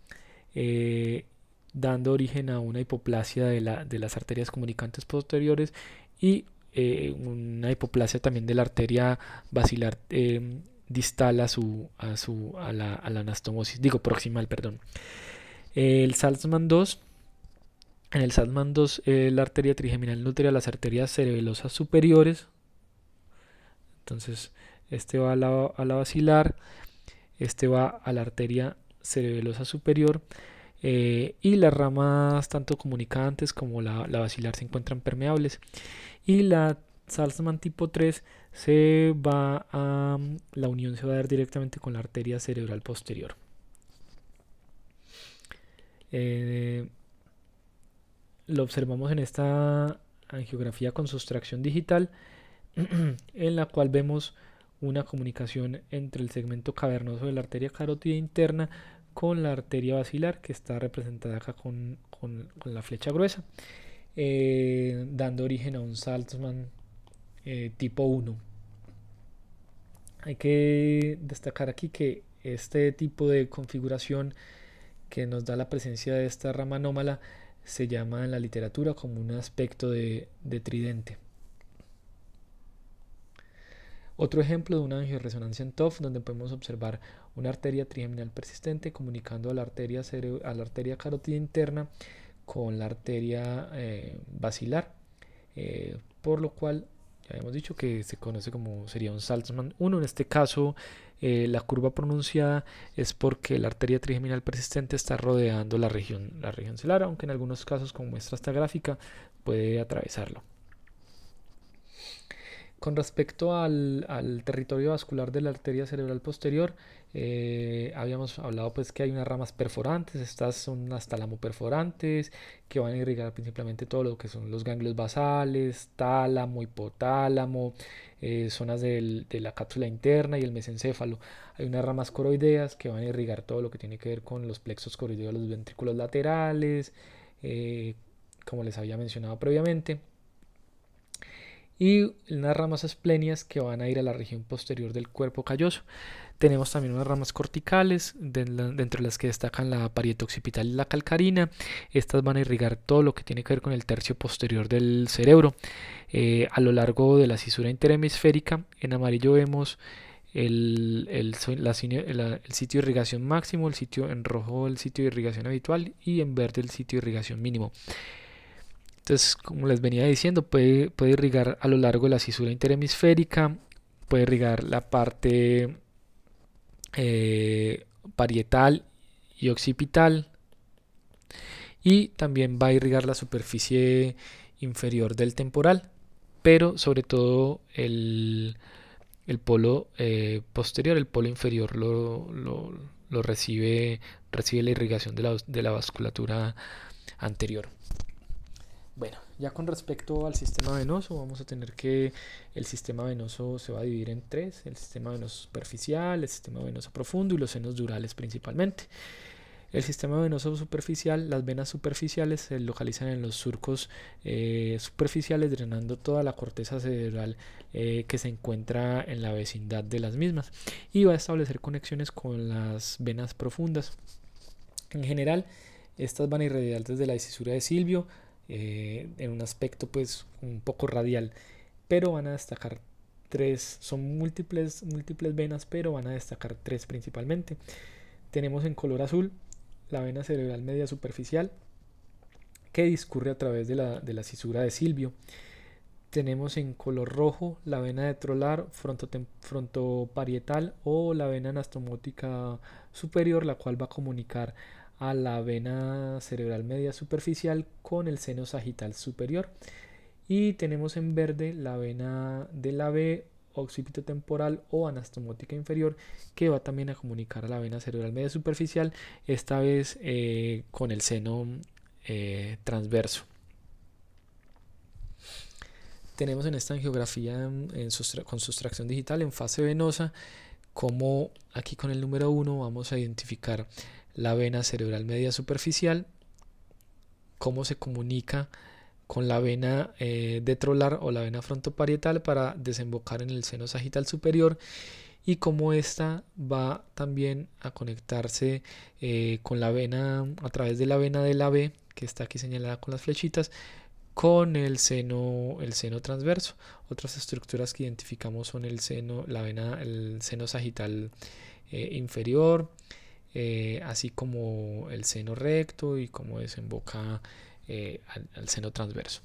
dando origen a una hipoplasia de las arterias comunicantes posteriores y una hipoplasia también de la arteria basilar distal a la anastomosis, proximal, perdón. El Saltzman 2, en el Saltzman 2 la arteria trigeminal nutre a las arterias cerebelosas superiores. Entonces este va a la basilar, este va a la arteria cerebelosa superior, y las ramas tanto comunicantes como la basilar se encuentran permeables. Y la Saltzman tipo 3 la unión se va a dar directamente con la arteria cerebral posterior. Lo observamos en esta angiografía con sustracción digital, en la cual vemos una comunicación entre el segmento cavernoso de la arteria carótida interna con la arteria basilar, que está representada acá con la flecha gruesa, dando origen a un Saltzman tipo 1. Hay que destacar aquí que Este tipo de configuración que nos da la presencia de esta rama anómala se llama en la literatura como un aspecto de tridente. Otro ejemplo de una angioresonancia en TOF, donde podemos observar una arteria trigeminal persistente comunicando a la arteria carótida interna con la arteria basilar, por lo cual ya hemos dicho que se conoce como sería un Saltzman 1. En este caso, la curva pronunciada es porque la arteria trigeminal persistente está rodeando la región celular, aunque en algunos casos, como muestra esta gráfica, puede atravesarlo. Con respecto al territorio vascular de la arteria cerebral posterior, habíamos hablado pues que hay unas ramas perforantes. Estas son las talamoperforantes, que van a irrigar principalmente todo lo que son los ganglios basales, tálamo, hipotálamo, zonas de la cápsula interna y el mesencéfalo. Hay unas ramas coroideas que van a irrigar todo lo que tiene que ver con los plexos coroideos de los ventrículos laterales, como les había mencionado previamente, y unas ramas esplenias que van a ir a la región posterior del cuerpo calloso. Tenemos también unas ramas corticales, dentro de las que destacan la parieta occipital y la calcarina. Estas van a irrigar todo lo que tiene que ver con el tercio posterior del cerebro. A lo largo de la cisura interhemisférica, en amarillo vemos el sitio de irrigación máximo, en rojo el sitio de irrigación habitual y en verde el sitio de irrigación mínimo. Entonces, como les venía diciendo, puede irrigar a lo largo de la cisura interhemisférica, puede irrigar la parte parietal y occipital, y también va a irrigar la superficie inferior del temporal, pero sobre todo el polo posterior, el polo inferior lo recibe la irrigación de la vasculatura anterior. Bueno, ya con respecto al sistema venoso, vamos a tener que el sistema venoso se va a dividir en tres: el sistema venoso superficial, el sistema venoso profundo y los senos durales principalmente. El sistema venoso superficial, las venas superficiales se localizan en los surcos superficiales, drenando toda la corteza cerebral que se encuentra en la vecindad de las mismas, y va a establecer conexiones con las venas profundas. En general, estas van a irradiar desde la cisura de Silvio, en un aspecto pues un poco radial, pero van a destacar tres. Son múltiples venas, pero van a destacar tres principalmente. Tenemos en color azul la vena cerebral media superficial, que discurre a través de la cisura de Silvio. Tenemos en color rojo la vena de Trolar frontoparietal, o la vena anastomótica superior, la cual va a comunicar a la vena cerebral media superficial con el seno sagital superior. Y tenemos en verde la vena de la B occipitotemporal o anastomótica inferior, que va también a comunicar a la vena cerebral media superficial, esta vez con el seno transverso. Tenemos en esta angiografía con sustracción digital en fase venosa, como aquí con el número 1 vamos a identificar la vena cerebral media superficial, cómo se comunica con la vena de Trolar o la vena frontoparietal para desembocar en el seno sagital superior, y cómo esta va también a conectarse con la vena, a través de la vena de la B, que está aquí señalada con las flechitas, con el seno transverso. Otras estructuras que identificamos son el seno sagital inferior, así como el seno recto y cómo desemboca al seno transverso.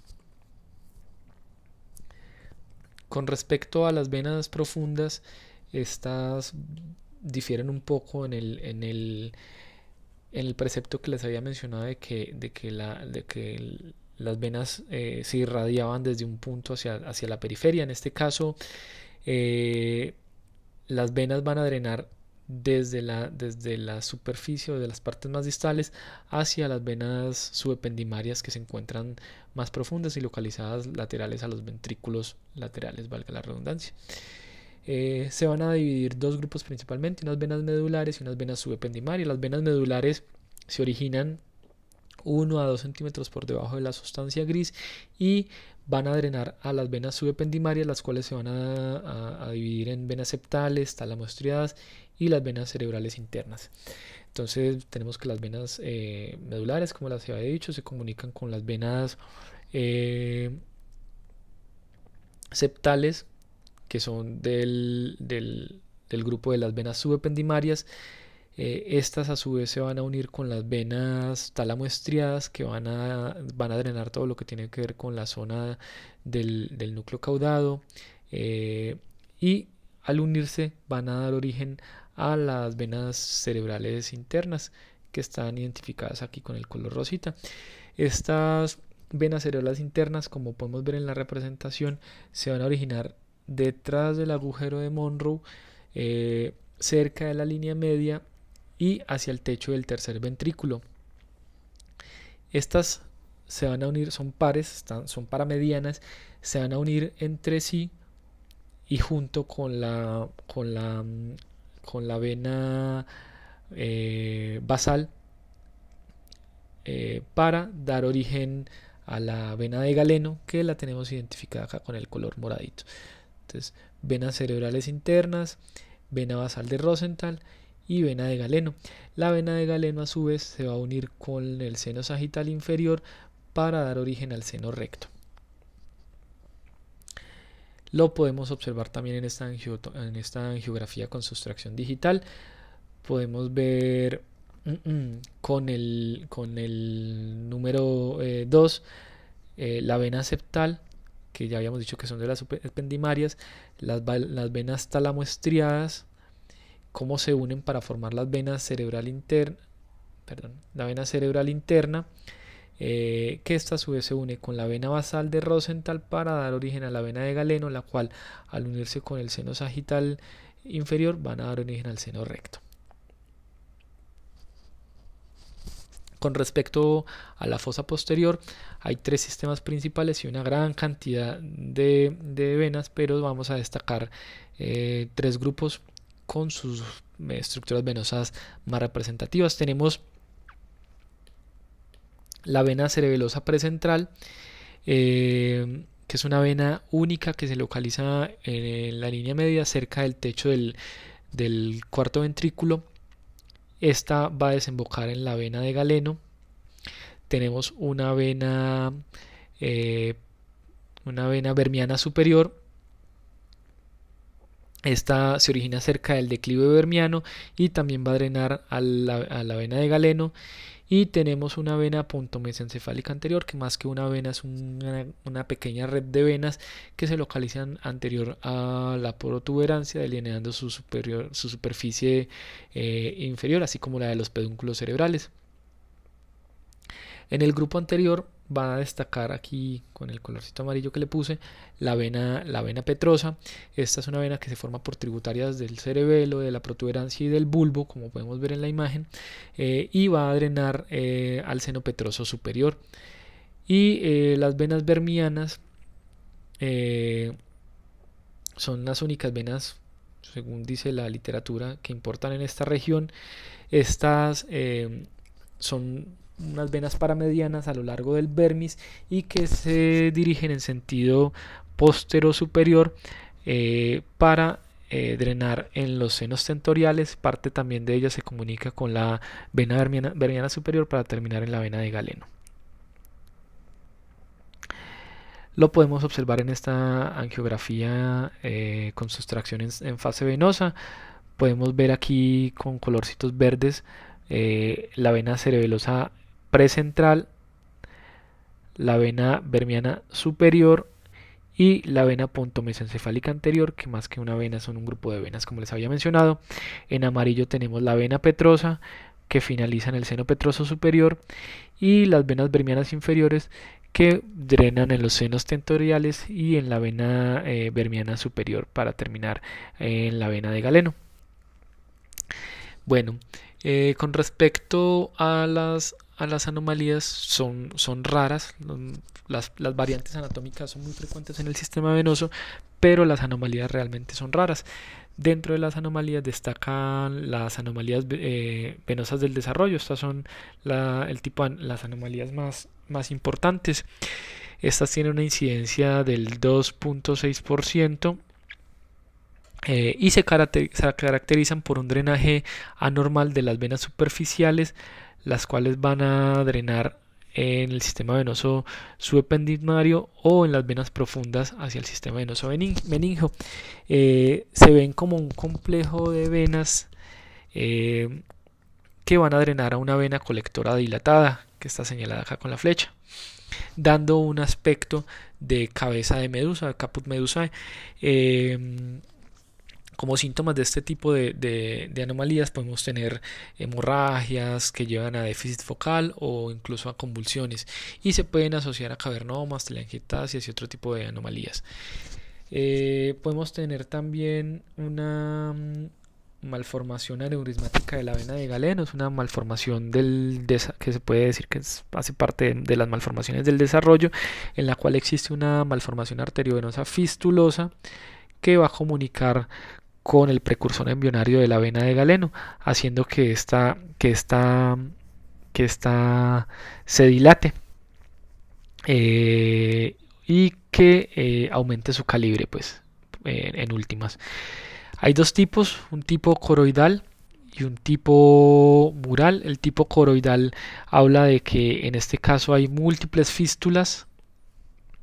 Con respecto a las venas profundas, estas difieren un poco en el precepto que les había mencionado de que las venas se irradiaban desde un punto hacia la periferia. En este caso, las venas van a drenar desde la superficie o de las partes más distales hacia las venas subependimarias, que se encuentran más profundas y localizadas laterales a los ventrículos laterales, valga la redundancia. Se van a dividir dos grupos principalmente: unas venas medulares y unas venas subependimarias. Las venas medulares se originan 1 a 2 centímetros por debajo de la sustancia gris y van a drenar a las venas subependimarias, las cuales se van a dividir en venas septales, talamoestriadas y las venas cerebrales internas. Entonces tenemos que las venas medulares, como les había dicho, se comunican con las venas septales, que son del grupo de las venas subependimarias. Estas a su vez se van a unir con las venas talamoestriadas, que van a drenar todo lo que tiene que ver con la zona del núcleo caudado, y al unirse van a dar origen a las venas cerebrales internas, que están identificadas aquí con el color rosita. Estas venas cerebrales internas, como podemos ver en la representación, se van a originar detrás del agujero de Monroe, cerca de la línea media y hacia el techo del tercer ventrículo. Estas se van a unir, son pares, son paramedianas, se van a unir entre sí y junto con la vena basal, para dar origen a la vena de Galeno, que la tenemos identificada acá con el color moradito. Entonces, venas cerebrales internas, vena basal de Rosenthal y vena de Galeno. La vena de Galeno a su vez se va a unir con el seno sagital inferior para dar origen al seno recto. Lo podemos observar también en esta angiografía con sustracción digital. Podemos ver con el número 2 la vena septal, que ya habíamos dicho que son de las ependimarias, las venas talamoestriadas, cómo se unen para formar las venas cerebral interna, la vena cerebral interna, que esta a su vez se une con la vena basal de Rosenthal para dar origen a la vena de Galeno, la cual al unirse con el seno sagital inferior van a dar origen al seno recto. Con respecto a la fosa posterior, hay tres sistemas principales y una gran cantidad de venas, pero vamos a destacar tres grupos con sus estructuras venosas más representativas. Tenemos la vena cerebelosa precentral, que es una vena única que se localiza en la línea media cerca del techo del cuarto ventrículo. Esta va a desembocar en la vena de Galeno. Tenemos una vena vermiana superior. Esta se origina cerca del declive vermiano y también va a drenar a la vena de Galeno. Y tenemos una vena pontomesencefálica anterior, que más que una vena es una pequeña red de venas que se localizan anterior a la protuberancia, delineando su superficie inferior, así como la de los pedúnculos cerebrales. En el grupo anterior va a destacar aquí con el colorcito amarillo que le puse la vena petrosa. Esta es una vena que se forma por tributarias del cerebelo, de la protuberancia y del bulbo, como podemos ver en la imagen, y va a drenar al seno petroso superior. Y las venas vermianas son las únicas venas, según dice la literatura, que importan en esta región. Estas son unas venas paramedianas a lo largo del vermis y que se dirigen en sentido postero superior para drenar en los senos tentoriales. Parte también de ella se comunica con la vena vermiana superior para terminar en la vena de Galeno. Lo podemos observar en esta angiografía con sustracción en fase venosa. Podemos ver aquí con colorcitos verdes la vena cerebelosa precentral, la vena vermiana superior y la vena pontomesencefálica anterior, que más que una vena son un grupo de venas, como les había mencionado. En amarillo tenemos la vena petrosa, que finaliza en el seno petroso superior, y las venas vermianas inferiores, que drenan en los senos tentoriales y en la vena vermiana superior para terminar en la vena de Galeno. Bueno, con respecto a las anomalías, son raras. Las variantes anatómicas son muy frecuentes en el sistema venoso, pero las anomalías realmente son raras. Dentro de las anomalías destacan las anomalías venosas del desarrollo. Estas son las anomalías más importantes. Estas tienen una incidencia del 2.6%. y se caracterizan por un drenaje anormal de las venas superficiales, las cuales van a drenar en el sistema venoso subependimentario o en las venas profundas hacia el sistema venoso meningeo. Se ven como un complejo de venas que van a drenar a una vena colectora dilatada, que está señalada acá con la flecha, dando un aspecto de cabeza de medusa, caput medusae. Como síntomas de este tipo de anomalías podemos tener hemorragias que llevan a déficit focal o incluso a convulsiones, y se pueden asociar a cavernomas, telangiectasias y otro tipo de anomalías. Podemos tener también una malformación aneurismática de la vena de Galeno. Es una malformación que se puede decir que hace parte de las malformaciones del desarrollo, en la cual existe una malformación arteriovenosa fistulosa que va a comunicar con el precursor embrionario de la vena de Galeno, haciendo que esta se dilate y que aumente su calibre, pues, en últimas. Hay dos tipos, un tipo coroidal y un tipo mural. El tipo coroidal habla de que en este caso hay múltiples fístulas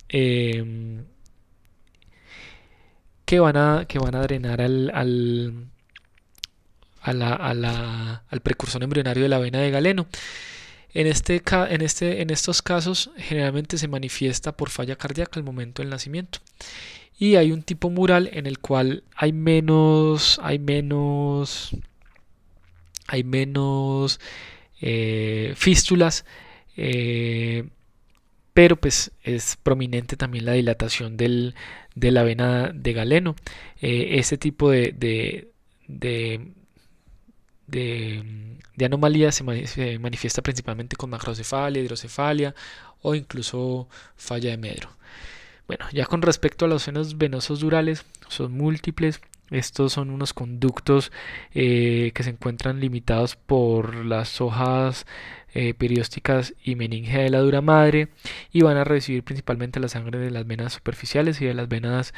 que van a drenar al precursor embrionario de la vena de Galeno. En estos casos generalmente se manifiesta por falla cardíaca al momento del nacimiento. Y hay un tipo mural en el cual hay menos fístulas, pero pues es prominente también la dilatación de la vena de Galeno. Este tipo de anomalía se manifiesta principalmente con macrocefalia, hidrocefalia o incluso falla de Medro. Bueno, ya con respecto a los senos venosos durales, son múltiples. Estos son unos conductos que se encuentran limitados por las hojas periósticas y meningea de la dura madre, y van a recibir principalmente la sangre de las venas superficiales y de las venas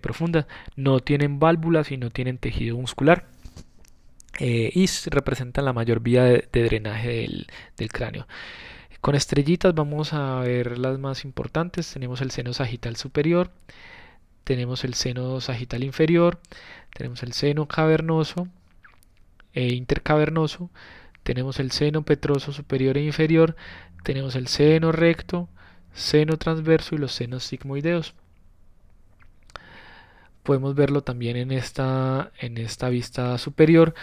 profundas. No tienen válvulas y no tienen tejido muscular. Y representan la mayor vía de drenaje del cráneo. Con estrellitas vamos a ver las más importantes. Tenemos el seno sagital superior, tenemos el seno sagital inferior, tenemos el seno cavernoso e intercavernoso, tenemos el seno petroso superior e inferior, tenemos el seno recto, seno transverso y los senos sigmoideos. Podemos verlo también en esta vista superior.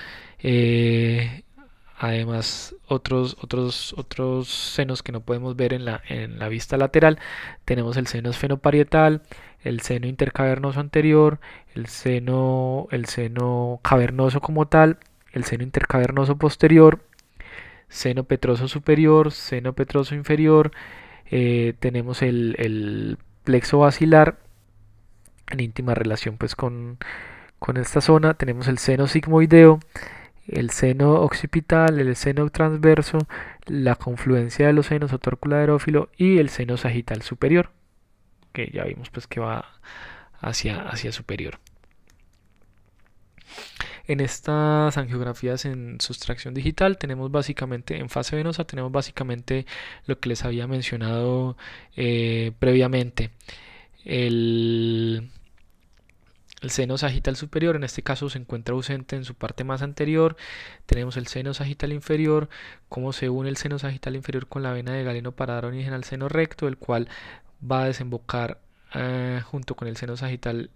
Además, otros senos que no podemos ver en la vista lateral. Tenemos el seno esfenoparietal, el seno intercavernoso anterior, el seno cavernoso como tal, el seno intercavernoso posterior, seno petroso superior, seno petroso inferior. Tenemos el plexo basilar en íntima relación pues con esta zona. Tenemos el seno sigmoideo, el seno occipital, el seno transverso, la confluencia de los senos o tórcula aerófilo y el seno sagital superior, que ya vimos pues que va hacia superior. En estas angiografías en sustracción digital tenemos básicamente, en fase venosa tenemos básicamente lo que les había mencionado previamente. El seno sagital superior en este caso se encuentra ausente en su parte más anterior. Tenemos el seno sagital inferior, cómo se une el seno sagital inferior con la vena de Galeno para dar origen al seno recto, el cual va a desembocar junto con el seno sagital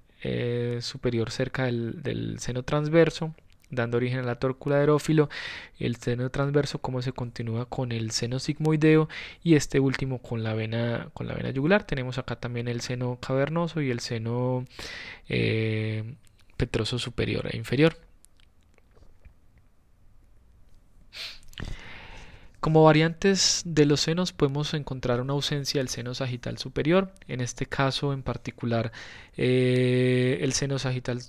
superior cerca del seno transverso, dando origen a la tórcula aerófilo. El seno transverso como se continúa con el seno sigmoideo y este último con la vena yugular. Tenemos acá también el seno cavernoso y el seno petroso superior e inferior. Como variantes de los senos podemos encontrar una ausencia del seno sagital superior. En este caso en particular el seno sagital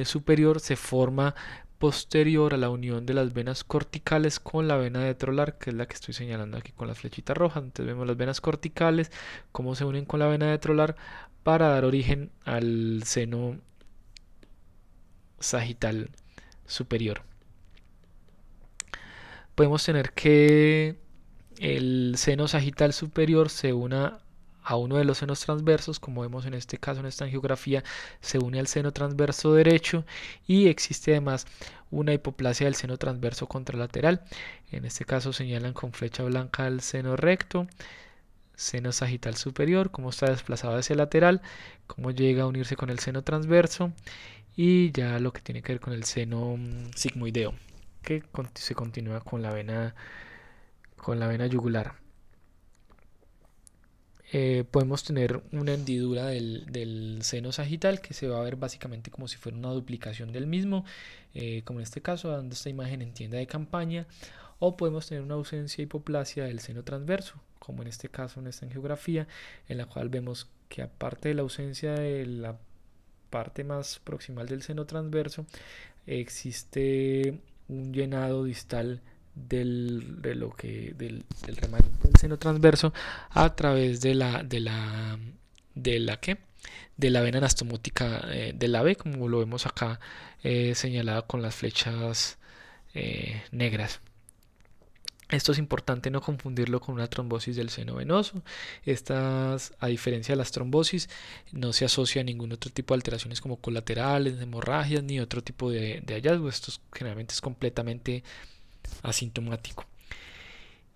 superior se forma posterior a la unión de las venas corticales con la vena detrolar, que es la que estoy señalando aquí con las flechitas rojas. Entonces vemos las venas corticales, cómo se unen con la vena detrolar para dar origen al seno sagital superior. Podemos tener que el seno sagital superior se una a uno de los senos transversos, como vemos en este caso, en esta angiografía, se une al seno transverso derecho, y existe además una hipoplasia del seno transverso contralateral. En este caso señalan con flecha blanca el seno recto, seno sagital superior, cómo está desplazado hacia el lateral, cómo llega a unirse con el seno transverso, y ya lo que tiene que ver con el seno sigmoideo, que se continúa con la vena yugular. Podemos tener una hendidura del seno sagital que se va a ver básicamente como si fuera una duplicación del mismo, como en este caso, dando esta imagen en tienda de campaña. O podemos tener una ausencia hipoplasia del seno transverso, como en este caso, en esta angiografía, en la cual vemos que aparte de la ausencia de la parte más proximal del seno transverso, existe un llenado distal del remanente del seno transverso a través de la vena anastomótica de la B, como lo vemos acá señalada con las flechas negras. Esto es importante no confundirlo con una trombosis del seno venoso. Estas, a diferencia de las trombosis, no se asocia a ningún otro tipo de alteraciones como colaterales, hemorragias, ni otro tipo de hallazgo. Esto generalmente es completamente asintomático.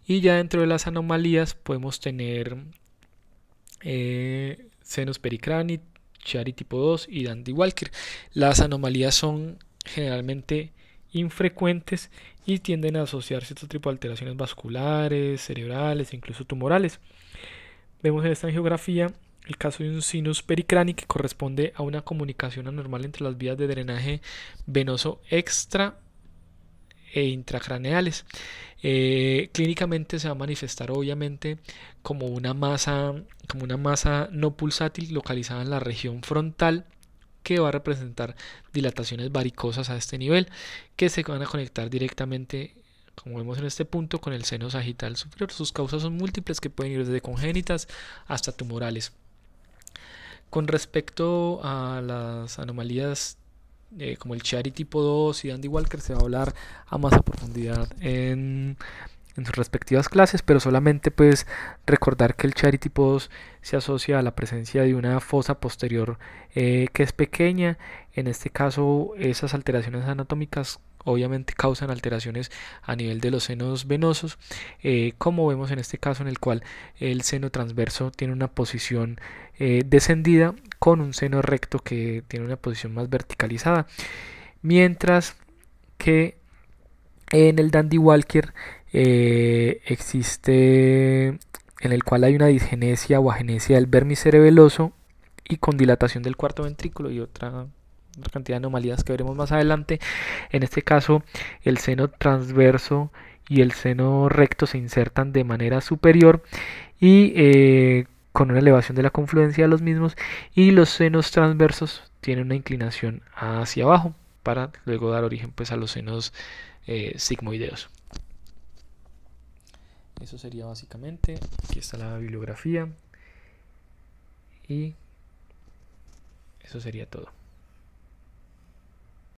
Y ya dentro de las anomalías podemos tener senos pericrani, Chiari tipo 2 y Dandy-Walker. Las anomalías son generalmente infrecuentes y tienden a asociarse a este tipo de alteraciones vasculares, cerebrales e incluso tumorales. Vemos en esta angiografía el caso de un sinus pericrani que corresponde a una comunicación anormal entre las vías de drenaje venoso extra e intracraneales. Clínicamente se va a manifestar obviamente como una masa no pulsátil localizada en la región frontal, que va a representar dilataciones varicosas a este nivel, que se van a conectar directamente, como vemos en este punto, con el seno sagital superior. Sus causas son múltiples, que pueden ir desde congénitas hasta tumorales. Con respecto a las anomalías como el Chiari tipo 2 y Dandy-Walker, se va a hablar a más a profundidad en sus respectivas clases, pero solamente pues recordar que el Chiari tipo 2 se asocia a la presencia de una fosa posterior que es pequeña. En este caso, esas alteraciones anatómicas obviamente causan alteraciones a nivel de los senos venosos, como vemos en este caso, en el cual el seno transverso tiene una posición descendida, con un seno recto que tiene una posición más verticalizada, mientras que en el Dandy-Walker existe, en el cual hay una disgenesia o agenesia del vermis cerebeloso y con dilatación del cuarto ventrículo y otra cantidad de anomalías que veremos más adelante. En este caso, el seno transverso y el seno recto se insertan de manera superior y con una elevación de la confluencia de los mismos, y los senos transversos tienen una inclinación hacia abajo para luego dar origen pues a los senos sigmoideos. Eso sería básicamente. Aquí está la bibliografía y eso sería todo.